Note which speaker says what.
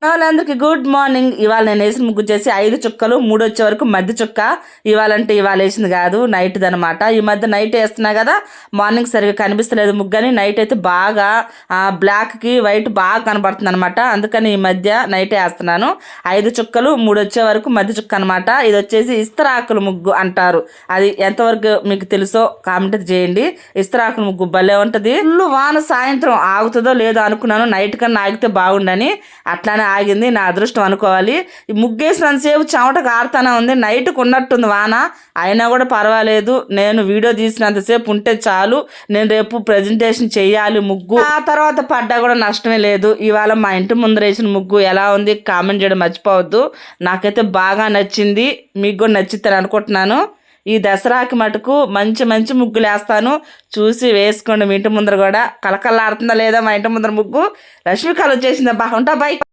Speaker 1: వాళ్ళందరికీ good morning. ఇవాళ నేను వేసిన ముగ్గు చేసి 5 చుక్కలు, 3 వచ్చే వరకు మధ్య చుక్క. ఇవాళంటే ఇవాళ వేసింది కాదు, నైట్ది అనమాట. ఈ మధ్య నైట్ వేస్తున్నా కదా, మార్నింగ్ సరిగ్గా కనిపిస్తలేదు ముగ్గు అని. నైట్ అయితే బాగా బ్లాక్కి వైట్ బాగా కనబడుతుంది అనమాట. అందుకని ఈ మధ్య నైట్ వేస్తున్నాను. 5 చుక్కలు, 3 వచ్చే వరకు మధ్య చుక్క అనమాట. ఇది వచ్చేసి ఇస్తరాకుల ముగ్గు అంటారు. అది ఎంతవరకు మీకు తెలుసో కామెంట్ చేయండి. ఇస్తరాకుల ముగ్గు భలే ఉంటుంది. ఫుల్ వాన సాయంత్రం ఆగుతుందో లేదో అనుకున్నాను, నైట్ కన్నా ఆగితే బాగుండని. అట్లానే ఆగింది, నా అదృష్టం అనుకోవాలి. ఈ ముగ్గేసినంతసేపు చెమట కారుతానే ఉంది. నైట్కి ఉన్నట్టుంది వాన, అయినా కూడా పర్వాలేదు. నేను వీడియో తీసినంతసేపు ఉంటే చాలు. నేను రేపు ప్రజెంటేషన్ చేయాలి ముగ్గు. ఆ తర్వాత పడ్డా కూడా నష్టమే లేదు. ఇవాళ మా ఇంటి ముందర వేసిన ముగ్గు ఎలా ఉంది కామెంట్ చేయడం మర్చిపోవద్దు. నాకైతే బాగా నచ్చింది, మీకు కూడా నచ్చిద్దని అనుకుంటున్నాను. ఈ దసరాకి మటుకు మంచి మంచి ముగ్గులు వేస్తాను, చూసి వేసుకోండి. మీ ఇంటి ముందర కూడా కలకల్లాడుతుందా లేదా మా ఇంటి ముందర ముగ్గు. రష్మికలు వచ్చేసిందా, బాగుంటా బాయ్.